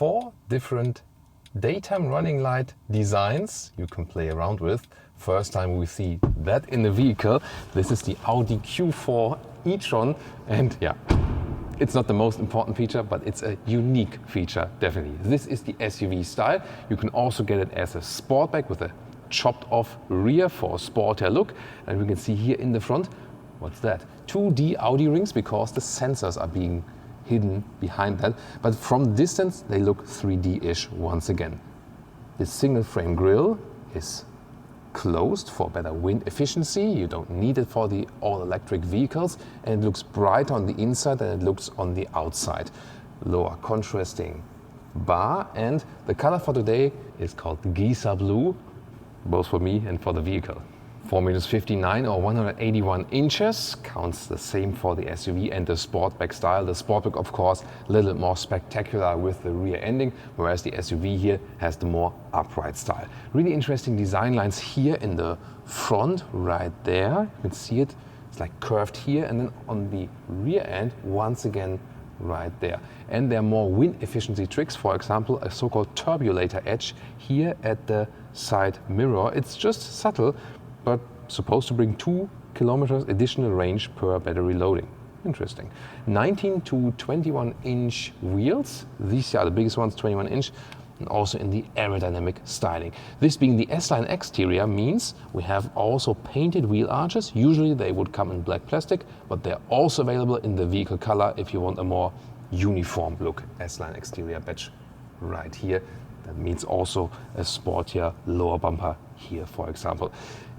4 different daytime running light designs you can play around with. First time we see that in the vehicle. This is the Audi Q4 e-tron, and yeah, it's not the most important feature, but it's a unique feature, definitely. This is the SUV style. You can also get it as a sportback with a chopped off rear for a sportier look. And we can see here in the front, what's that? 2D Audi rings, because the sensors are being hidden behind that. But from distance, they look 3D-ish once again. The single frame grille is closed for better wind efficiency. You don't need it for the all-electric vehicles, and it looks bright on the inside than it looks on the outside. Lower contrasting bar, and the color for today is called Geisa Blue, both for me and for the vehicle. 4.59 or 181 inches, counts the same for the SUV and the Sportback style. The Sportback, of course, a little more spectacular with the rear ending, whereas the SUV here has the more upright style. Really interesting design lines here in the front, right there. You can see it, it's like curved here, and then on the rear end, once again, right there. And there are more wind efficiency tricks, for example, a so-called turbulator edge here at the side mirror. It's just subtle, but supposed to bring 2 kilometers additional range per battery loading. Interesting. 19 to 21 inch wheels. These are the biggest ones, 21 inch, and also in the aerodynamic styling. This being the S-Line exterior means we have also painted wheel arches. Usually they would come in black plastic, but they're also available in the vehicle color if you want a more uniform look. S-Line exterior badge right here. That means also a sportier lower bumper here, for example.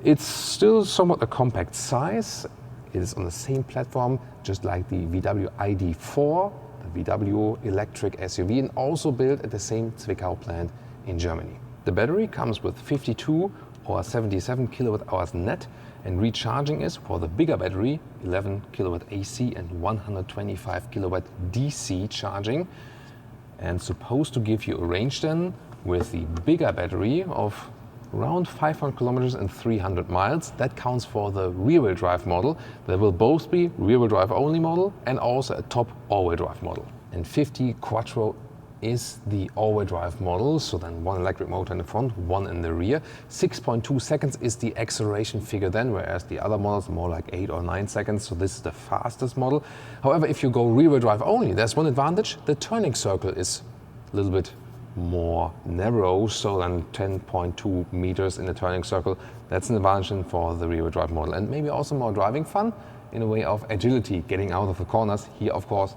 It's still somewhat a compact size. It is on the same platform, just like the VW ID4, the VW electric SUV, and also built at the same Zwickau plant in Germany. The battery comes with 52 or 77 kilowatt hours net, and recharging is, for the bigger battery, 11 kilowatt AC and 125 kilowatt DC charging, and supposed to give you a range then with the bigger battery of around 500 kilometers and 300 miles. That counts for the rear-wheel drive model. There will both be rear-wheel drive only model and also a top all-wheel drive model. And 50 Quattro is the all-wheel drive model, so then one electric motor in the front, one in the rear. 6.2 seconds is the acceleration figure then, whereas the other models are more like 8 or 9 seconds, so this is the fastest model. However, if you go rear-wheel drive only, there's one advantage: the turning circle is a little bit more narrow, so than 10.2 meters in the turning circle. That's an advantage for the rear-wheel drive model, and maybe also more driving fun in a way of agility, getting out of the corners. Here, of course,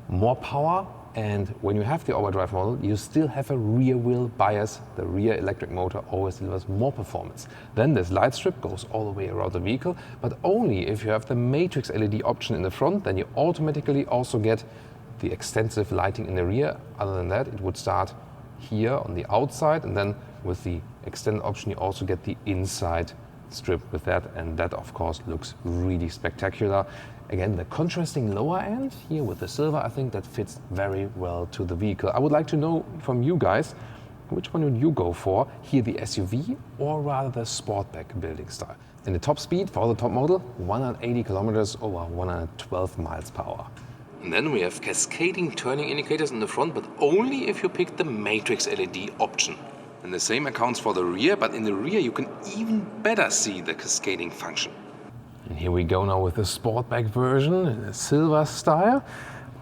more power. And when you have the all-wheel drive model, you still have a rear wheel bias. The rear electric motor always delivers more performance. Then this light strip goes all the way around the vehicle, but only if you have the matrix LED option in the front, then you automatically also get the extensive lighting in the rear. Other than that, it would start here on the outside, and then with the extended option, you also get the inside strip with that, and that of course looks really spectacular. Again, the contrasting lower end here with the silver, I think that fits very well to the vehicle. I would like to know from you guys, which one would you go for? Here the SUV or rather the Sportback building style? And the top speed for the top model, 180 kilometers over 112 miles per hour. And then we have cascading turning indicators in the front, but only if you pick the matrix LED option. And the same accounts for the rear, but in the rear you can even better see the cascading function. And here we go now with the Sportback version in a silver style,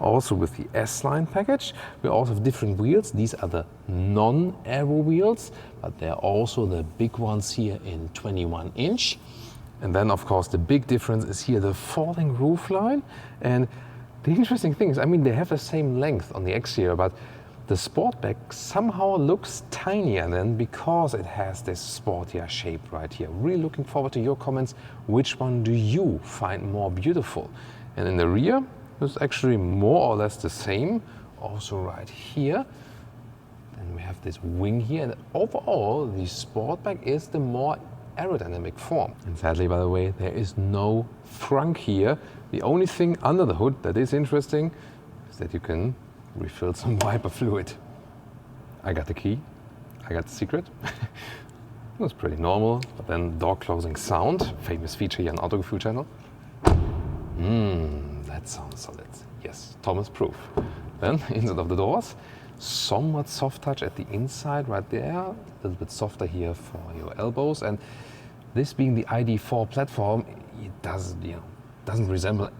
also with the S-Line package. We also have different wheels. These are the non-aero wheels, but they're also the big ones here in 21 inch. And then of course the big difference is here the falling roofline. And the interesting thing is, I mean, they have the same length on the exterior, but the Sportback somehow looks tinier then because it has this sportier shape right here. Really looking forward to your comments. Which one do you find more beautiful? And in the rear, it's actually more or less the same. Also right here. Then we have this wing here. And overall, the Sportback is the more aerodynamic form. And sadly, by the way, there is no frunk here. The only thing under the hood that is interesting is that you can refill some wiper fluid. I got the key, I got the secret. It was pretty normal, but then door closing sound, famous feature here on Autogefühl channel. That sounds solid. Yes, Thomas proof. Then inside of the doors, somewhat soft touch at the inside right there, a little bit softer here for your elbows, and this being the ID4 platform, it doesn't resemble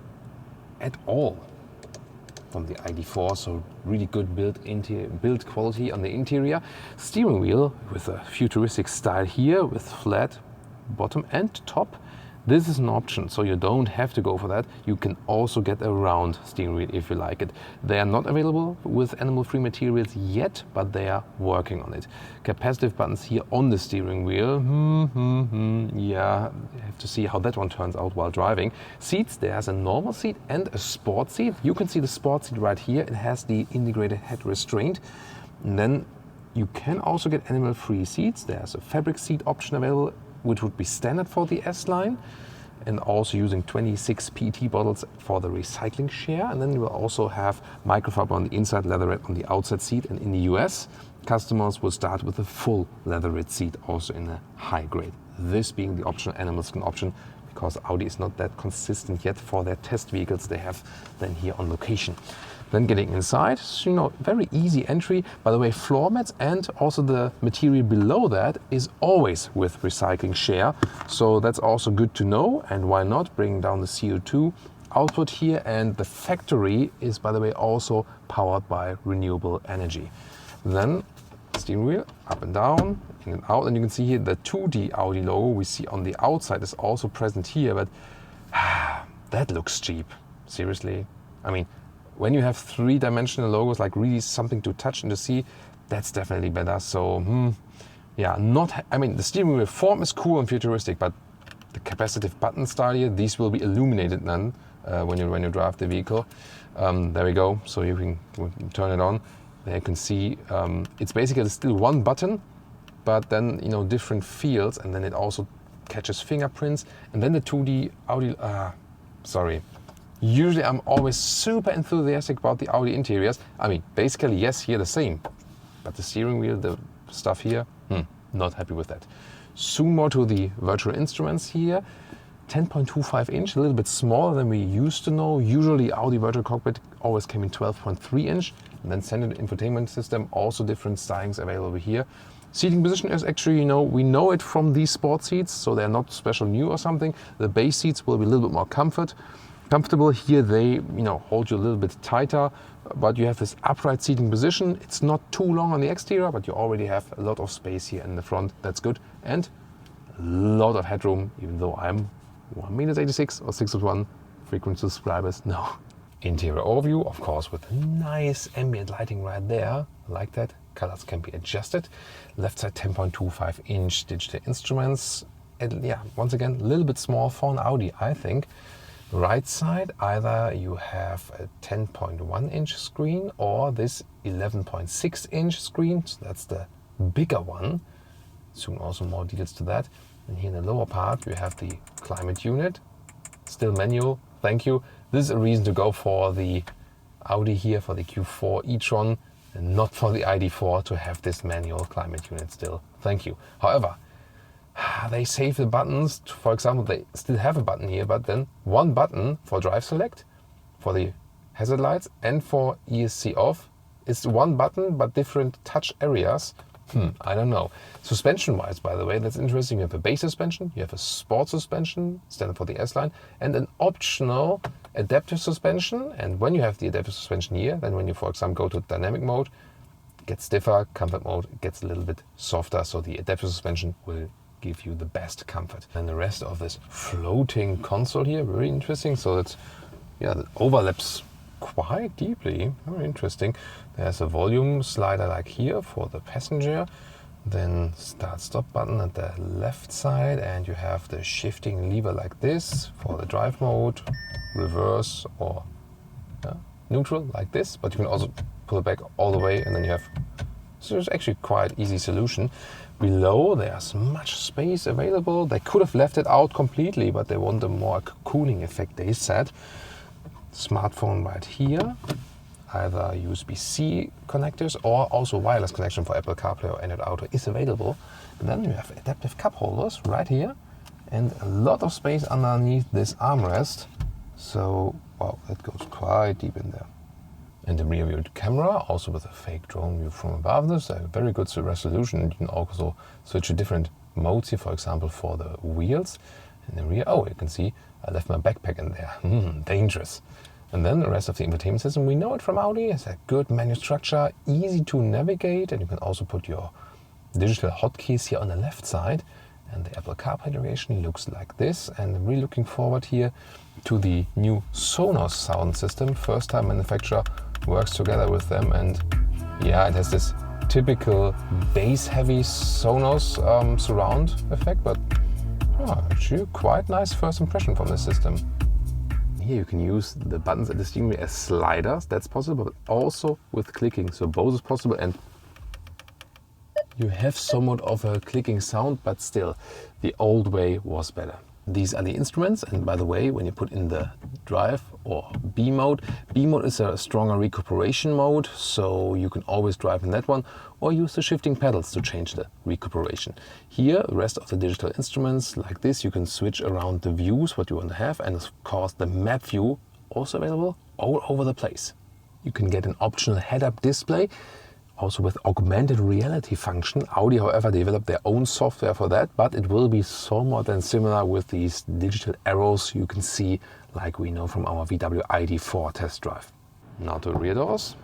at all from the ID4, so really good build quality on the interior. Steering wheel with a futuristic style here with flat bottom and top. This is an option, so you don't have to go for that. You can also get a round steering wheel if you like it. They are not available with animal-free materials yet, but they are working on it. Capacitive buttons here on the steering wheel. Yeah, you have to see how that one turns out while driving. Seats, there's a normal seat and a sport seat. You can see the sport seat right here. It has the integrated head restraint. And then you can also get animal-free seats. There's a fabric seat option available, which would be standard for the S-Line, and also using 26 PET bottles for the recycling share. And then you will also have microfiber on the inside, leatherette on the outside seat. And in the US, customers will start with a full leatherette seat, also in a high grade. This being the optional animal skin option, because Audi is not that consistent yet for their test vehicles they have then here on location. Then getting inside, very easy entry. By the way, floor mats and also the material below that is always with recycling share. So that's also good to know. And why not bring down the CO2 output here? And the factory is, by the way, also powered by renewable energy. Then steering wheel up and down, in and out. And you can see here the 2D Audi logo we see on the outside is also present here. But that looks cheap. Seriously. I mean, when you have three-dimensional logos, like really something to touch and to see, that's definitely better. So, the steering wheel form is cool and futuristic, but the capacitive button style here, these will be illuminated then when you drive the vehicle. There we go. So you can turn it on. There you can see it's basically still one button, but then different fields, and then it also catches fingerprints, and then the 2D Audi. Usually I'm always super enthusiastic about the Audi interiors. I mean, basically, yes, here the same. But the steering wheel, the stuff here, not happy with that. Soon more to the virtual instruments here. 10.25 inch, a little bit smaller than we used to know. Usually Audi Virtual Cockpit always came in 12.3 inch. And then standard infotainment system, also different stylings available here. Seating position is actually, we know it from these sport seats, so they're not special new or something. The base seats will be a little bit more comfortable. Here they hold you a little bit tighter, but you have this upright seating position. It's not too long on the exterior, but you already have a lot of space here in the front. That's good. And a lot of headroom, even though I'm 1.86 m or 6'1", frequent subscribers know. Interior overview, of course, with nice ambient lighting right there. I like that. Colors can be adjusted. Left side 10.25 inch digital instruments. And yeah, once again, a little bit small for an Audi, I think. Right side, either you have a 10.1 inch screen or this 11.6 inch screen. So that's the bigger one. Soon also more details to that. And here in the lower part, you have the climate unit. Still manual, thank you. This is a reason to go for the Audi here, for the Q4 e-tron, and not for the ID4 to have this manual climate unit still. Thank you. However, they save the buttons. For example, they still have a button here, but then one button for drive select, for the hazard lights, and for ESC off. It's one button, but different touch areas. I don't know. Suspension-wise, by the way, that's interesting. You have a base suspension, you have a sport suspension, standard for the S-Line, and an optional adaptive suspension. And when you have the adaptive suspension here, then when you, for example, go to dynamic mode, it gets stiffer. Comfort mode, it gets a little bit softer. So the adaptive suspension will give you the best comfort. And the rest of this floating console here, very interesting. So that's, that overlaps quite deeply. Very interesting. There's a volume slider like here for the passenger. Then start-stop button at the left side, and you have the shifting lever like this for the drive mode, reverse or neutral like this. But you can also pull it back all the way, and then you have. So it's actually quite easy solution. Below there's much space available. They could have left it out completely, but they want a more cooling effect, they said. Smartphone right here, either USB-C connectors or also wireless connection for Apple CarPlay or Android Auto is available. And then you have adaptive cup holders right here and a lot of space underneath this armrest. So, wow, that goes quite deep in there. And the rear view camera, also with a fake drone view from above this, a very good resolution. You can also switch to different modes here, for example, for the wheels. In the rear, oh, you can see I left my backpack in there. Dangerous. And then the rest of the infotainment system, we know it from Audi. It's a good menu structure, easy to navigate, and you can also put your digital hotkeys here on the left side. And the Apple CarPlay navigation looks like this. And I'm really looking forward here to the new Sonos sound system. First time manufacturer works together with them, and yeah, it has this typical bass-heavy Sonos surround effect, but actually quite nice first impression from this system. Here you can use the buttons at the steering wheel as sliders, that's possible, but also with clicking, so both is possible, and you have somewhat of a clicking sound, but still, the old way was better. These are the instruments, and by the way, when you put in the drive or B mode is a stronger recuperation mode, so you can always drive in that one, or use the shifting pedals to change the recuperation. Here, the rest of the digital instruments, like this, you can switch around the views, what you want to have, and of course the map view, also available all over the place. You can get an optional head-up display, also with augmented reality function. Audi, however, developed their own software for that, but it will be somewhat and similar with these digital arrows you can see, like we know from our VW ID4 test drive. Now to rear doors.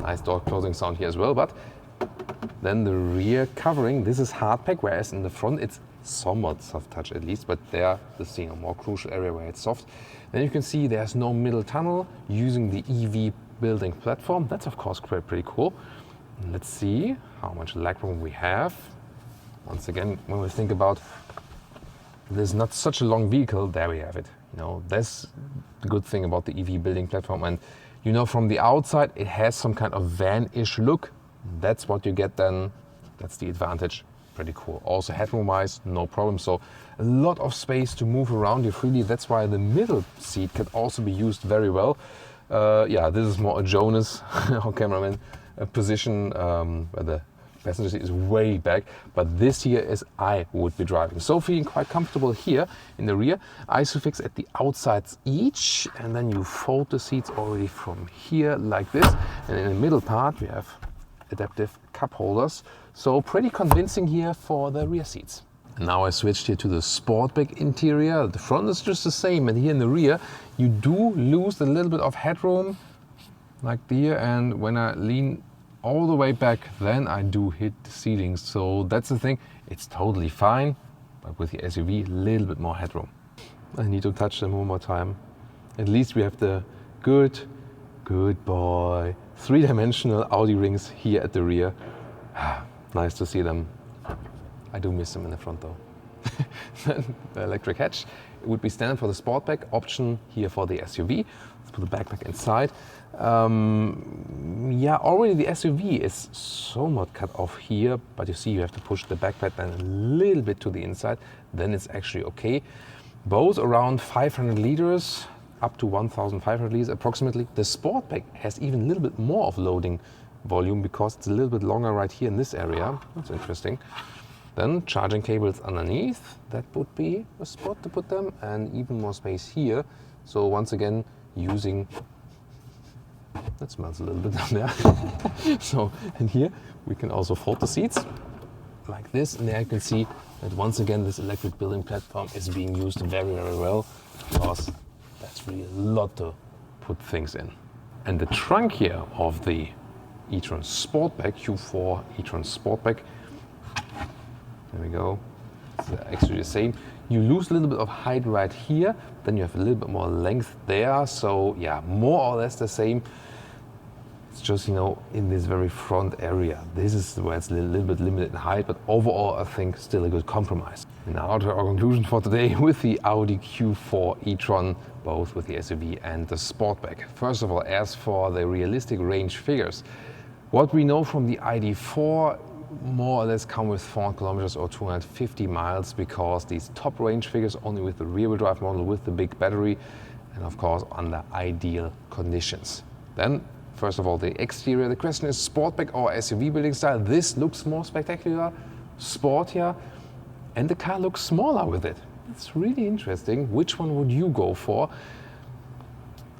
Nice door closing sound here as well, but then the rear covering, this is hard pack, whereas in the front it's somewhat soft touch at least, but there this more crucial area where it's soft. Then you can see there's no middle tunnel using the EV building platform. That's of course pretty cool. Let's see how much legroom we have. Once again, when we think about this not such a long vehicle, there we have it. You know, that's the good thing about the EV building platform. And you know, from the outside, it has some kind of van-ish look. That's what you get then. That's the advantage. Pretty cool. Also headroom-wise, no problem. So a lot of space to move around you freely. That's why the middle seat can also be used very well. Yeah, this is more a Jonas, our cameraman, position where the passenger seat is way back, but this here is I would be driving. So feeling quite comfortable here in the rear. Isofix at the outsides each, and then you fold the seats already from here like this. And in the middle part we have adaptive cup holders. So pretty convincing here for the rear seats. And now I switched here to the Sportback interior. The front is just the same, and here in the rear you do lose a little bit of headroom like there, and when I lean all the way back, then I do hit the ceiling. So that's the thing, it's totally fine, but with the SUV, a little bit more headroom. I need to touch them one more time. At least we have the good boy, three-dimensional Audi rings here at the rear. Nice to see them. I do miss them in the front though. The electric hatch, it would be standard for the Sportback, option here for the SUV. Let's put the backpack inside. Yeah, already the SUV is somewhat cut off here, but you see you have to push the backpack then a little bit to the inside, then it's actually okay. Both around 500 liters, up to 1,500 liters approximately. The Sportback has even a little bit more of loading volume because it's a little bit longer right here in this area. That's interesting. Then charging cables underneath, that would be a spot to put them, and even more space here. So once again, using, that smells a little bit down there. So, and here we can also fold the seats like this, and there you can see that once again this electric building platform is being used very, very well, because that's really a lot to put things in. And the trunk here of the e-tron Sportback, Q4 e-tron Sportback, there we go, it's actually the same. You lose a little bit of height right here, then you have a little bit more length there, so yeah, more or less the same. It's just, you know, in this very front area. This is where it's a little bit limited in height, but overall I think still a good compromise. And now to our conclusion for today with the Audi Q4 e-tron, both with the SUV and the Sportback. First of all, as for the realistic range figures, what we know from the ID4 more or less come with 400 kilometers or 250 miles, because these top range figures only with the rear-wheel drive model with the big battery, and of course under ideal conditions. Then, first of all, the exterior. The question is Sportback or SUV building style. This looks more spectacular, sportier, and the car looks smaller with it. It's really interesting. Which one would you go for?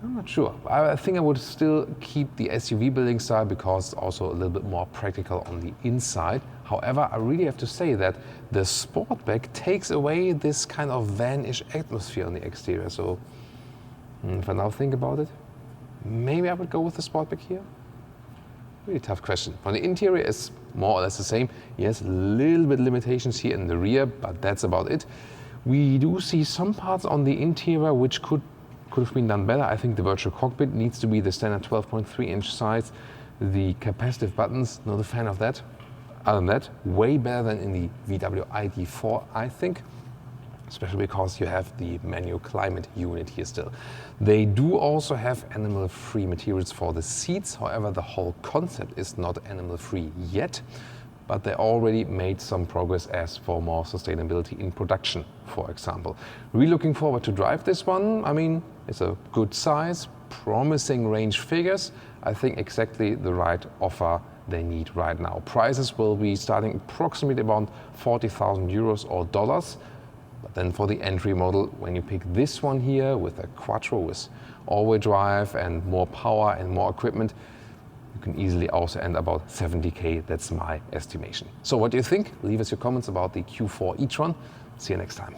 I'm not sure. I think I would still keep the SUV building style because it's also a little bit more practical on the inside. However, I really have to say that the Sportback takes away this kind of van-ish atmosphere on the exterior. So if I now think about it, maybe I would go with the Sportback here. Really tough question. On the interior, it's more or less the same. Yes, a little bit limitations here in the rear, but that's about it. We do see some parts on the interior which could have been done better. I think the virtual cockpit needs to be the standard 12.3-inch size. The capacitive buttons, not a fan of that. Other than that, way better than in the VW ID4, I think. Especially because you have the manual climate unit here still. They do also have animal-free materials for the seats. However, the whole concept is not animal-free yet. But they already made some progress as for more sustainability in production, for example. Really looking forward to drive this one. I mean, it's a good size, promising range figures. I think exactly the right offer they need right now. Prices will be starting approximately around 40,000 euros or dollars. But then for the entry model, when you pick this one here with a Quattro with all-wheel drive and more power and more equipment, you can easily also end about 70k. That's my estimation. So what do you think? Leave us your comments about the Q4 e-tron. See you next time.